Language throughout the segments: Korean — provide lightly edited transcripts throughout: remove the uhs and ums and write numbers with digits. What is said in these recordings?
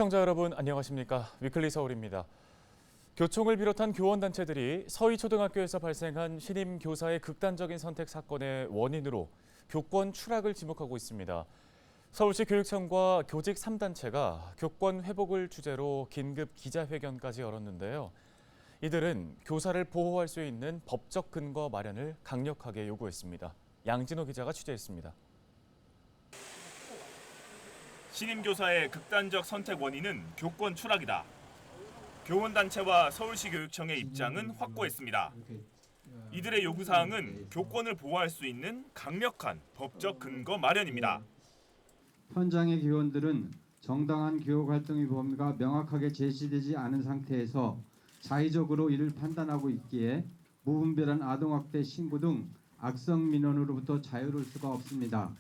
시청자 여러분 안녕하십니까? 위클리 서울입니다. 교총을 비롯한 교원단체들이 서희초등학교에서 발생한 신임 교사의 극단적인 선택 사건의 원인으로 교권 추락을 지목하고 있습니다. 서울시 교육청과 교직 3단체가 교권 회복을 주제로 긴급 기자회견까지 열었는데요. 이들은 교사를 보호할 수 있는 법적 근거 마련을 강력하게 요구했습니다. 양진호 기자가 취재했습니다. 신임 교사의 극단적 선택 원인은 교권 추락이다. 교원단체와 서울시 교육청의 입장은 확고했습니다. 이들의 요구사항은 교권을 보호할 수 있는 강력한 법적 근거 마련입니다. 현장의 교원들은 정당한 교육활동의 범위가 명확하게 제시되지 않은 상태에서 자의적으로 이를 판단하고 있기에 무분별한 아동학대 신고 등 악성 민원으로부터 자유로울 수가 없습니다.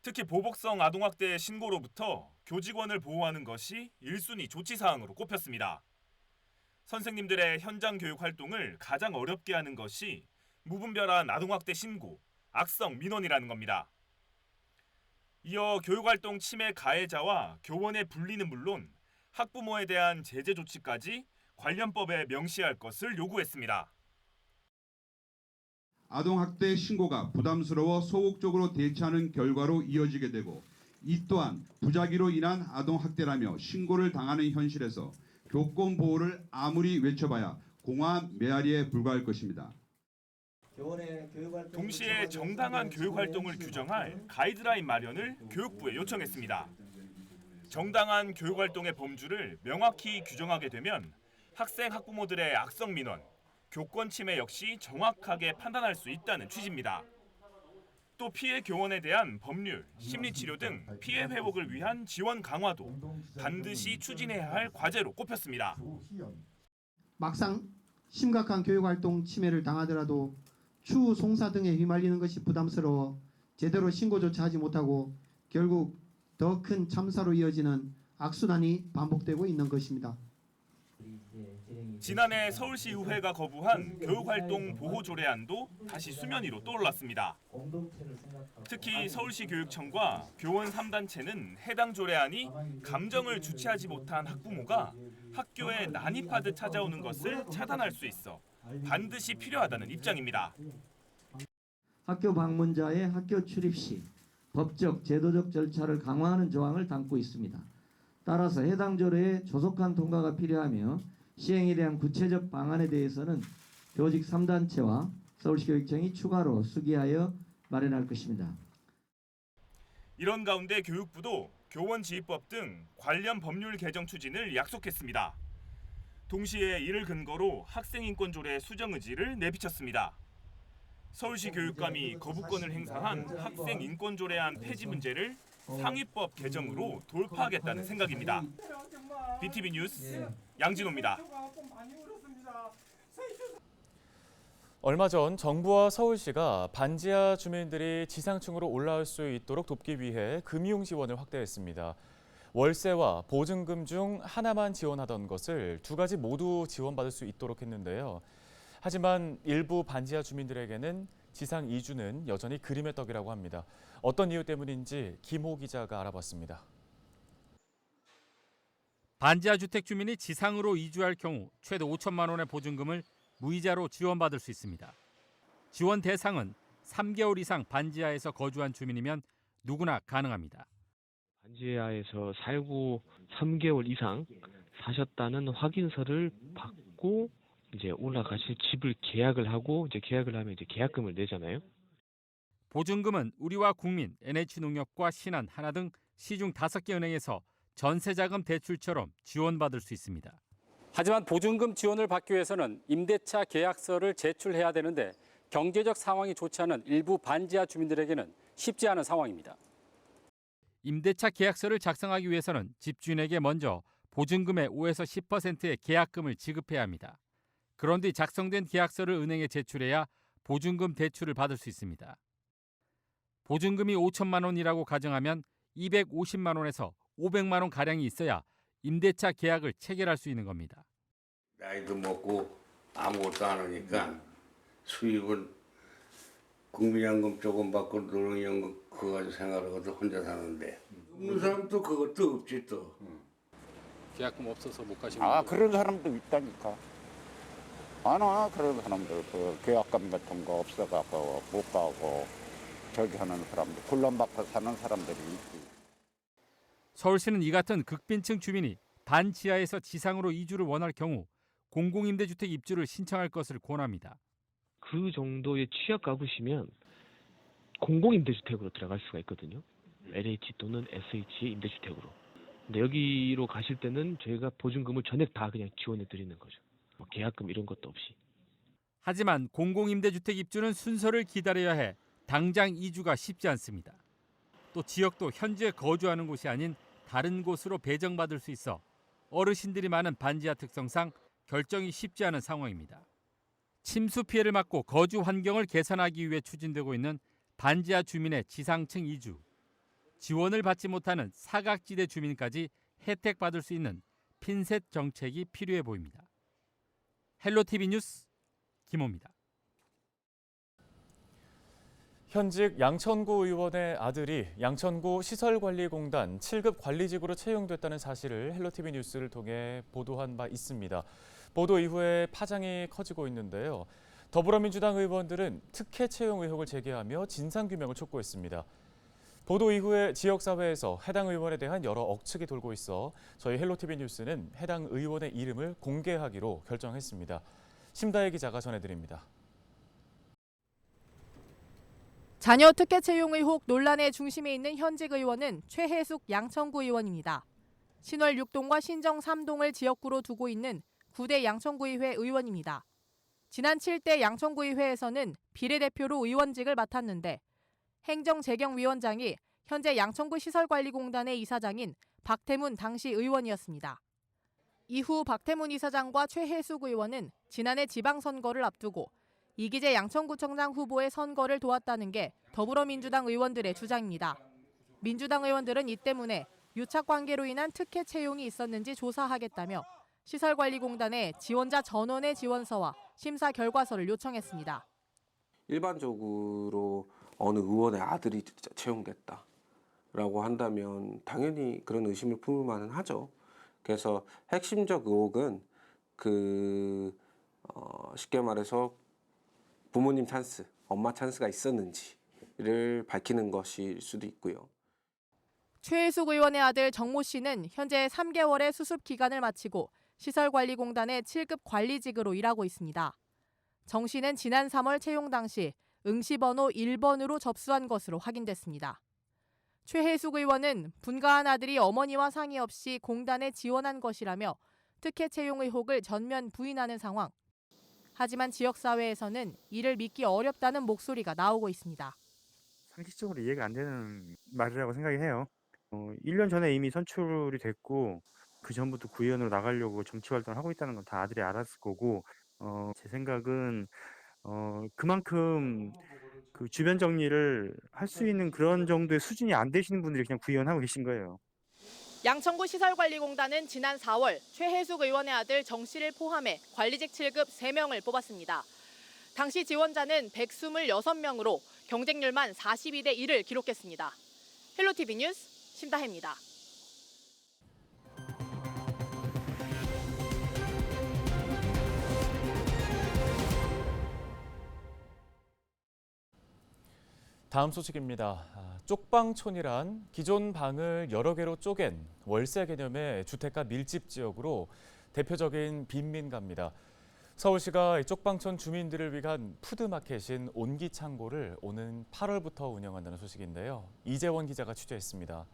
특히 보복성 아동학대 신고로부터 교직원을 보호하는 것이 1순위 조치사항으로 꼽혔습니다. 선생님들의 현장 교육 활동을 가장 어렵게 하는 것이 무분별한 아동학대 신고, 악성 민원이라는 겁니다. 이어 교육활동 침해 가해자와 교원의 분리는 물론 학부모에 대한 제재 조치까지 관련법에 명시할 것을 요구했습니다. 아동학대 신고가 부담스러워 소극적으로 대처하는 결과로 이어지게 되고 이 또한 부작위로 인한 아동학대라며 신고를 당하는 현실에서 교권 보호를 아무리 외쳐봐야 공화 메아리에 불과할 것입니다. 동시에 정당한 교육활동을 규정할 가이드라인 마련을 교육부에 요청했습니다. 정당한 교육활동의 범주를 명확히 규정하게 되면 학생, 학부모들의 악성 민원, 교권 침해 역시 정확하게 판단할 수 있다는 취지입니다. 또 피해 교원에 대한 법률, 심리치료 등 피해 회복을 위한 지원 강화도 반드시 추진해야 할 과제로 꼽혔습니다. 막상 심각한 교육활동 침해를 당하더라도 추후 송사 등에 휘말리는 것이 부담스러워 제대로 신고조차 하지 못하고 결국 더 큰 참사로 이어지는 악순환이 반복되고 있는 것입니다. 지난해 서울시의회가 거부한 교육활동 보호 조례안도 다시 수면 위로 떠올랐습니다. 특히 서울시 교육청과 교원 3단체는 해당 조례안이 감정을 주체하지 못한 학부모가 학교에 난입하듯 찾아오는 것을 차단할 수 있어 반드시 필요하다는 입장입니다. 학교 방문자의 학교 출입 시 법적, 제도적 절차를 강화하는 조항을 담고 있습니다. 따라서 해당 조례의 조속한 통과가 필요하며 시행에 대한 구체적 방안에 대해서는 교직 3단체와 서울시 교육청이 추가로 수기하여 마련할 것입니다. 이런 가운데 교육부도 교원지휘법 등 관련 법률 개정 추진을 약속했습니다. 동시에 이를 근거로 학생인권조례 수정 의지를 내비쳤습니다. 서울시 교육감이 거부권을 행사한 학생인권조례안 폐지 문제를 상위법 개정으로 돌파하겠다는 생각입니다. BTV 뉴스 양진호입니다. 얼마 전 정부와 서울시가 반지하 주민들이 지상층으로 올라올 수 있도록 돕기 위해 금융 지원을 확대했습니다. 월세와 보증금 중 하나만 지원하던 것을 두 가지 모두 지원받을 수 있도록 했는데요. 하지만 일부 반지하 주민들에게는 지상 이주는 여전히 그림의 떡이라고 합니다. 어떤 이유 때문인지 김호 기자가 알아봤습니다. 반지하 주택 주민이 지상으로 이주할 경우 최대 5천만 원의 보증금을 무이자로 지원받을 수 있습니다. 지원 대상은 3개월 이상 반지하에서 거주한 주민이면 누구나 가능합니다. 반지하에서 살고 3개월 이상 사셨다는 확인서를 받고 이제 올라가실 집을 계약을 하고 이제 계약을 하면 이제 계약금을 내잖아요. 보증금은 우리와 국민, NH농협과 신한, 하나 등 시중 5개 은행에서 전세자금 대출처럼 지원받을 수 있습니다. 하지만 보증금 지원을 받기 위해서는 임대차 계약서를 제출해야 되는데 경제적 상황이 좋지 않은 일부 반지하 주민들에게는 쉽지 않은 상황입니다. 임대차 계약서를 작성하기 위해서는 집주인에게 먼저 보증금의 5에서 10%의 계약금을 지급해야 합니다. 그런 뒤 작성된 계약서를 은행에 제출해야 보증금 대출을 받을 수 있습니다. 보증금이 5천만 원이라고 가정하면 250만 원에서 500만 원 가량이 있어야 임대차 계약을 체결할 수 있는 겁니다. 나이도 먹고 아무것도 안 하니까 수입은 국민연금 조금 받고 노령연금 그거 가지고 생활하고도 혼자 사는데 없는 사람도 그것도 없지 또. 계약금 없어서 못 가시는 그런 사람도 있다니까. 많아 그런 사람들. 그 계약금 같은 거 없어가고 못 가고 저기 하는 사람들, 곤란받고 사는 사람들이 있지. 서울시는 이 같은 극빈층 주민이 반지하에서 지상으로 이주를 원할 경우 공공임대주택 입주를 신청할 것을 권합니다. 그 정도의 취약 가구시면 공공임대주택으로 들어갈 수가 있거든요. LH 또는 SH 임대주택으로. 근데 여기로 가실 때는 저희가 보증금을 전액 다 그냥 지원해 드리는 거죠. 뭐 계약금 이런 것도 없이. 하지만 공공임대주택 입주는 순서를 기다려야 해 당장 이주가 쉽지 않습니다. 또 지역도 현재 거주하는 곳이 아닌 다른 곳으로 배정받을 수 있어 어르신들이 많은 반지하 특성상 결정이 쉽지 않은 상황입니다. 침수 피해를 막고 거주 환경을 개선하기 위해 추진되고 있는 반지하 주민의 지상층 이주. 지원을 받지 못하는 사각지대 주민까지 혜택받을 수 있는 핀셋 정책이 필요해 보입니다. 헬로티비 뉴스 김호입니다. 현직 양천구 의원의 아들이 양천구 시설관리공단 7급 관리직으로 채용됐다는 사실을 헬로티비 뉴스를 통해 보도한 바 있습니다. 보도 이후에 파장이 커지고 있는데요. 더불어민주당 의원들은 특혜 채용 의혹을 제기하며 진상규명을 촉구했습니다. 보도 이후에 지역사회에서 해당 의원에 대한 여러 억측이 돌고 있어 저희 헬로티비 뉴스는 해당 의원의 이름을 공개하기로 결정했습니다. 심다혜 기자가 전해드립니다. 자녀 특혜 채용 의혹 논란의 중심에 있는 현직 의원은 최혜숙 양천구 의원입니다. 신월 6동과 신정 3동을 지역구로 두고 있는 9대 양천구의회 의원입니다. 지난 7대 양천구의회에서는 비례대표로 의원직을 맡았는데 행정재경위원장이 현재 양천구 시설관리공단의 이사장인 박태문 당시 의원이었습니다. 이후 박태문 이사장과 최혜숙 의원은 지난해 지방선거를 앞두고 이기재 양천구청장 후보의 선거를 도왔다는 게 더불어민주당 의원들의 주장입니다. 민주당 의원들은 이 때문에 유착관계로 인한 특혜 채용이 있었는지 조사하겠다며 시설관리공단에 지원자 전원의 지원서와 심사 결과서를 요청했습니다. 일반적으로 어느 의원의 아들이 채용됐다라고 한다면 당연히 그런 의심을 품을 만은 하죠. 그래서 핵심적 의혹은 쉽게 말해서 부모님 찬스, 엄마 찬스가 있었는지를 밝히는 것일 수도 있고요. 최혜숙 의원의 아들 정모 씨는 현재 3개월의 수습 기간을 마치고 시설관리공단의 7급 관리직으로 일하고 있습니다. 정 씨는 지난 3월 채용 당시 응시번호 1번으로 접수한 것으로 확인됐습니다. 최혜숙 의원은 분가한 아들이 어머니와 상의 없이 공단에 지원한 것이라며 특혜 채용 의혹을 전면 부인하는 상황. 하지만 지역사회에서는 이를 믿기 어렵다는 목소리가 나오고 있습니다. 상식적으로 이해가 안 되는 말이라고 생각이 해요. 1년 전에 이미 선출이 됐고 그 전부터 구의원으로 나가려고 정치 활동을 하고 있다는 건 다 아들이 알았을 거고 제 생각은 그만큼 그 주변 정리를 할 수 있는 그런 정도의 수준이 안 되시는 분들이 그냥 구의원하고 계신 거예요. 양천구 시설관리공단은 지난 4월 최혜숙 의원의 아들 정 씨를 포함해 관리직 7급 3명을 뽑았습니다. 당시 지원자는 126명으로 경쟁률만 42대 1을 기록했습니다. 헬로티비 뉴스 심다혜입니다. 다음 소식입니다. 쪽방촌이란 기존 방을 여러 개로 쪼갠 월세 개념의 주택가 밀집 지역으로 대표적인 빈민가입니다. 서울시가 쪽방촌 주민들을 위한 푸드마켓인 온기창고를 오는 8월부터 운영한다는 소식인데요. 이재원 기자가 취재했습니다.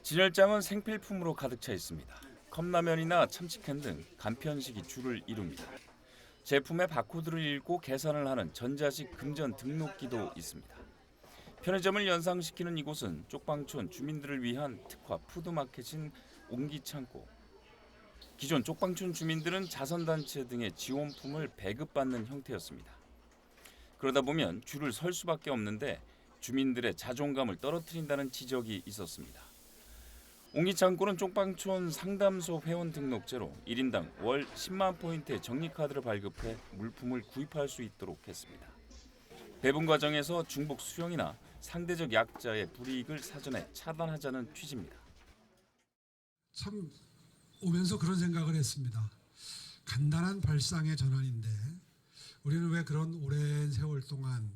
진열장은 생필품으로 가득 차 있습니다. 컵라면이나 참치캔 등 간편식이 줄을 이룹니다. 제품의 바코드를 읽고 계산을 하는 전자식 금전 등록기도 있습니다. 편의점을 연상시키는 이곳은 쪽방촌 주민들을 위한 특화 푸드마켓인 온기창고. 기존 쪽방촌 주민들은 자선단체 등의 지원품을 배급받는 형태였습니다. 그러다 보면 줄을 설 수밖에 없는데 주민들의 자존감을 떨어뜨린다는 지적이 있었습니다. 온기창고는 쪽방촌 상담소 회원 등록제로 1인당 월 10만 포인트의 적립카드를 발급해 물품을 구입할 수 있도록 했습니다. 배분 과정에서 중복 수용이나 상대적 약자의 불이익을 사전에 차단하자는 취지입니다. 참 오면서 그런 생각을 했습니다. 간단한 발상의 전환인데 우리는 왜 그런 오랜 세월 동안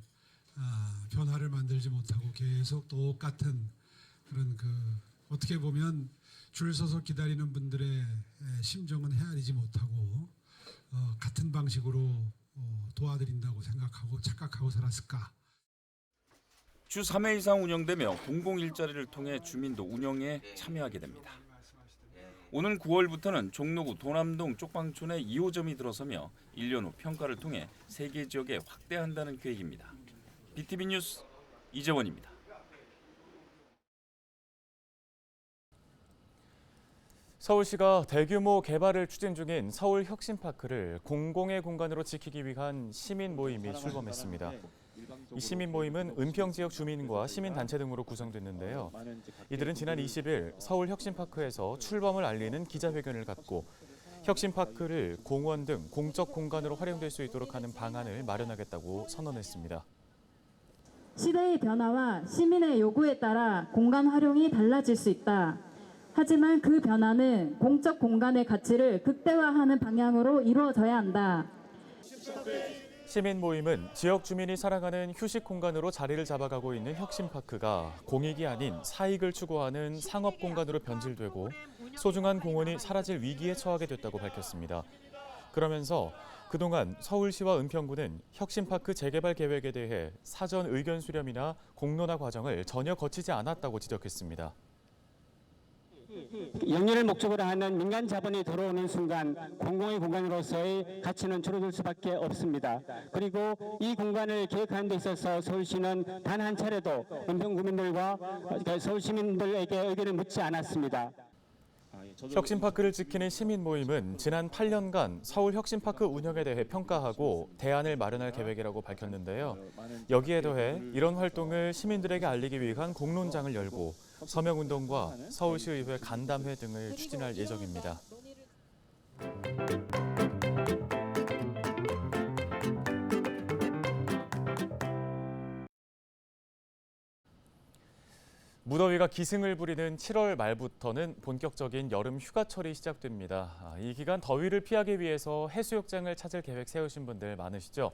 변화를 만들지 못하고 계속 똑같은 그런 어떻게 보면 줄 서서 기다리는 분들의 심정은 헤아리지 못하고 같은 방식으로 도와드린다고 생각하고 착각하고 살았을까. 주 3회 이상 운영되며 공공 일자리를 통해 주민도 운영에 참여하게 됩니다. 오는 9월부터는 종로구 도남동 쪽방촌에 2호점이 들어서며 1년 후 평가를 통해 3개 지역에 확대한다는 계획입니다. BTV 뉴스 이재원입니다. 서울시가 대규모 개발을 추진 중인 서울혁신파크를 공공의 공간으로 지키기 위한 시민 모임이 출범했습니다. 이 시민 모임은 은평 지역 주민과 시민단체 등으로 구성됐는데요. 이들은 지난 20일 서울혁신파크에서 출범을 알리는 기자회견을 갖고 혁신파크를 공원 등 공적 공간으로 활용될 수 있도록 하는 방안을 마련하겠다고 선언했습니다. 시대의 변화와 시민의 요구에 따라 공간 활용이 달라질 수 있다. 하지만 그 변화는 공적 공간의 가치를 극대화하는 방향으로 이루어져야 한다. 시민 모임은 지역 주민이 사랑하는 휴식 공간으로 자리를 잡아가고 있는 혁신파크가 공익이 아닌 사익을 추구하는 상업 공간으로 변질되고 소중한 공원이 사라질 위기에 처하게 됐다고 밝혔습니다. 그러면서 그동안 서울시와 은평구는 혁신파크 재개발 계획에 대해 사전 의견 수렴이나 공론화 과정을 전혀 거치지 않았다고 지적했습니다. 영리를 목적으로 하는 민간 자본이 들어오는 순간 공공의 공간으로서의 가치는 줄어들 수밖에 없습니다. 그리고 이 공간을 계획하는 데 있어서 서울시는 단 한 차례도 은평 구민들과 서울 시민들에게 의견을 묻지 않았습니다. 혁신파크를 지키는 시민 모임은 지난 8년간 서울 혁신파크 운영에 대해 평가하고 대안을 마련할 계획이라고 밝혔는데요. 여기에 더해 이런 활동을 시민들에게 알리기 위한 공론장을 열고 서명운동과 서울시의회 간담회 등을 추진할 예정입니다. 무더위가 기승을 부리는 7월 말부터는 본격적인 여름 휴가철이 시작됩니다. 이 기간 더위를 피하기 위해서 해수욕장을 찾을 계획 세우신 분들 많으시죠?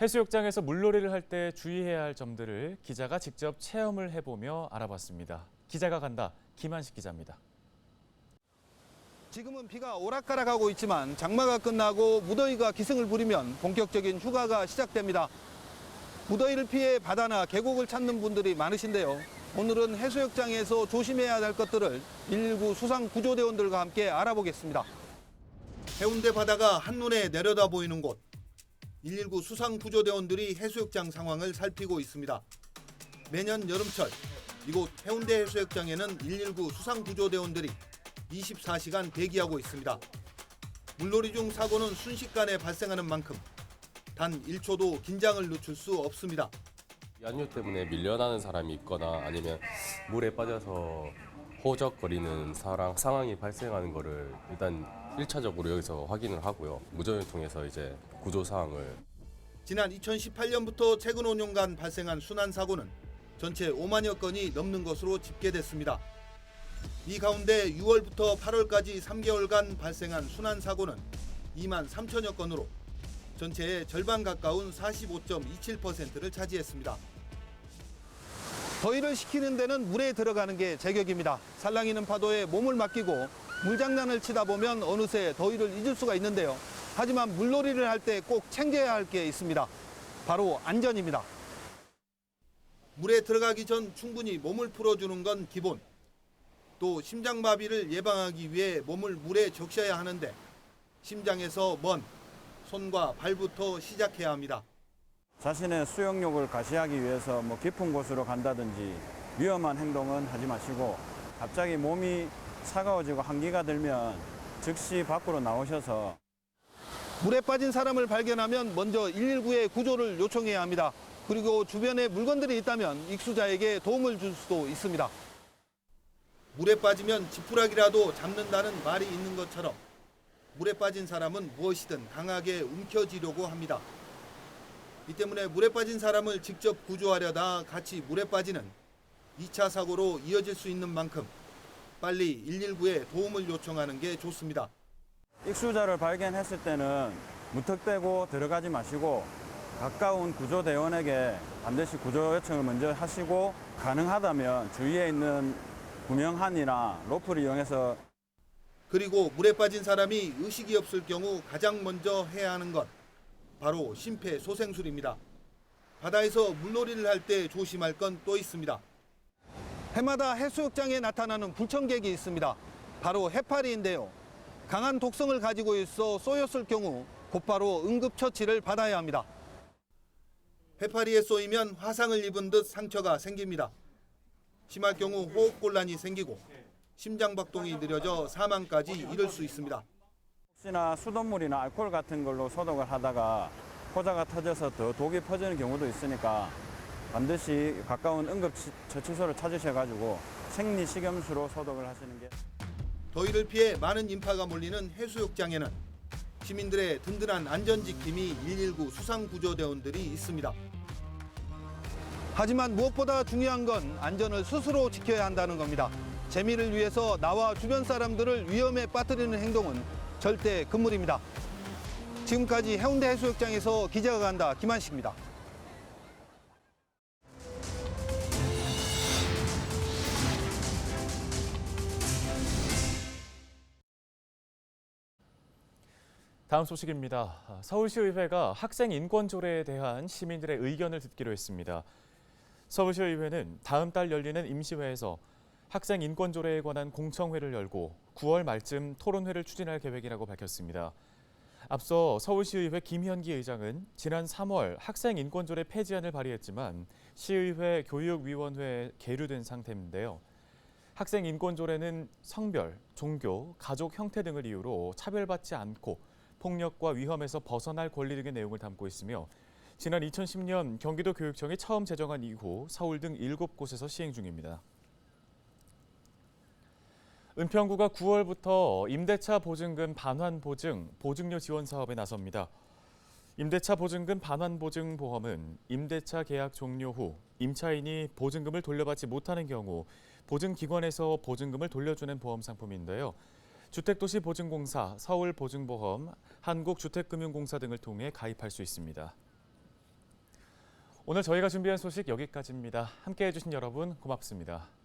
해수욕장에서 물놀이를 할 때 주의해야 할 점들을 기자가 직접 체험을 해보며 알아봤습니다. 기자가 간다, 김한식 기자입니다. 지금은 비가 오락가락하고 있지만 장마가 끝나고 무더위가 기승을 부리면 본격적인 휴가가 시작됩니다. 무더위를 피해 바다나 계곡을 찾는 분들이 많으신데요. 오늘은 해수욕장에서 조심해야 할 것들을 119 수상구조대원들과 함께 알아보겠습니다. 해운대 바다가 한눈에 내려다 보이는 곳. 119 수상구조대원들이 해수욕장 상황을 살피고 있습니다. 매년 여름철 이곳 해운대 해수욕장에는 119 수상구조대원들이 24시간 대기하고 있습니다. 물놀이 중 사고는 순식간에 발생하는 만큼 단 1초도 긴장을 늦출 수 없습니다. 연유 때문에 밀려나는 사람이 있거나 아니면 물에 빠져서 호적거리는 상황이 발생하는 거를 일단 1차적으로 여기서 확인을 하고요. 무전을 통해서 이제 구조 사항을. 지난 2018년부터 최근 5년간 발생한 순환 사고는 전체 5만여 건이 넘는 것으로 집계됐습니다. 이 가운데 6월부터 8월까지 3개월간 발생한 순환 사고는 2만 3천여 건으로 전체의 절반 가까운 45.27%를 차지했습니다. 더위를 식히는 데는 물에 들어가는 게 제격입니다. 살랑이는 파도에 몸을 맡기고 물장난을 치다 보면 어느새 더위를 잊을 수가 있는데요. 하지만 물놀이를 할 때 꼭 챙겨야 할 게 있습니다. 바로 안전입니다. 물에 들어가기 전 충분히 몸을 풀어주는 건 기본. 또 심장마비를 예방하기 위해 몸을 물에 적셔야 하는데 심장에서 먼 손과 발부터 시작해야 합니다. 자신의 수영력을 가시하기 위해서 깊은 곳으로 간다든지 위험한 행동은 하지 마시고 갑자기 몸이 차가워지고 한기가 들면 즉시 밖으로 나오셔서 물에 빠진 사람을 발견하면 먼저 119에 구조를 요청해야 합니다. 그리고 주변에 물건들이 있다면 익수자에게 도움을 줄 수도 있습니다. 물에 빠지면 지푸라기라도 잡는다는 말이 있는 것처럼 물에 빠진 사람은 무엇이든 강하게 움켜쥐려고 합니다. 이 때문에 물에 빠진 사람을 직접 구조하려다 같이 물에 빠지는 2차 사고로 이어질 수 있는 만큼 빨리 119에 도움을 요청하는 게 좋습니다. 익수자를 발견했을 때는 무턱대고 들어가지 마시고 가까운 구조대원에게 반드시 구조 요청을 먼저 하시고 가능하다면 주위에 있는 구명한이나 로프를 이용해서 그리고 물에 빠진 사람이 의식이 없을 경우 가장 먼저 해야 하는 것 바로 심폐소생술입니다. 바다에서 물놀이를 할 때 조심할 건 또 있습니다. 해마다 해수욕장에 나타나는 불청객이 있습니다. 바로 해파리인데요. 강한 독성을 가지고 있어 쏘였을 경우 곧바로 응급처치를 받아야 합니다. 해파리에 쏘이면 화상을 입은 듯 상처가 생깁니다. 심할 경우 호흡곤란이 생기고 심장박동이 느려져 사망까지 이를 수 있습니다. 혹시나 수돗물이나 알코올 같은 걸로 소독을 하다가 포자가 터져서 더 독이 퍼지는 경우도 있으니까 반드시 가까운 응급처치소를 찾으셔가지고 생리식염수로 소독을 하시는 게. 더위를 피해 많은 인파가 몰리는 해수욕장에는 시민들의 든든한 안전지킴이 119 수상구조대원들이 있습니다. 하지만 무엇보다 중요한 건 안전을 스스로 지켜야 한다는 겁니다. 재미를 위해서 나와 주변 사람들을 위험에 빠뜨리는 행동은 절대 금물입니다. 지금까지 해운대 해수욕장에서 기자가 간다 김한식입니다. 다음 소식입니다. 서울시의회가 학생 인권 조례에 대한 시민들의 의견을 듣기로 했습니다. 서울시의회는 다음 달 열리는 임시회에서 학생 인권 조례에 관한 공청회를 열고 9월 말쯤 토론회를 추진할 계획이라고 밝혔습니다. 앞서 서울시의회 김현기 의장은 지난 3월 학생 인권 조례 폐지안을 발의했지만 시의회 교육위원회에 계류된 상태인데요. 학생 인권 조례는 성별, 종교, 가족 형태 등을 이유로 차별받지 않고 폭력과 위험에서 벗어날 권리 등의 내용을 담고 있으며 지난 2010년 경기도 교육청이 처음 제정한 이후 서울 등 7곳에서 시행 중입니다. 은평구가 9월부터 임대차 보증금 반환 보증, 보증료 지원 사업에 나섭니다. 임대차 보증금 반환 보증 보험은 임대차 계약 종료 후 임차인이 보증금을 돌려받지 못하는 경우 보증기관에서 보증금을 돌려주는 보험 상품인데요. 주택도시보증공사, 서울보증보험, 한국주택금융공사 등을 통해 가입할 수 있습니다. 오늘 저희가 준비한 소식 여기까지입니다. 함께해 주신 여러분 고맙습니다.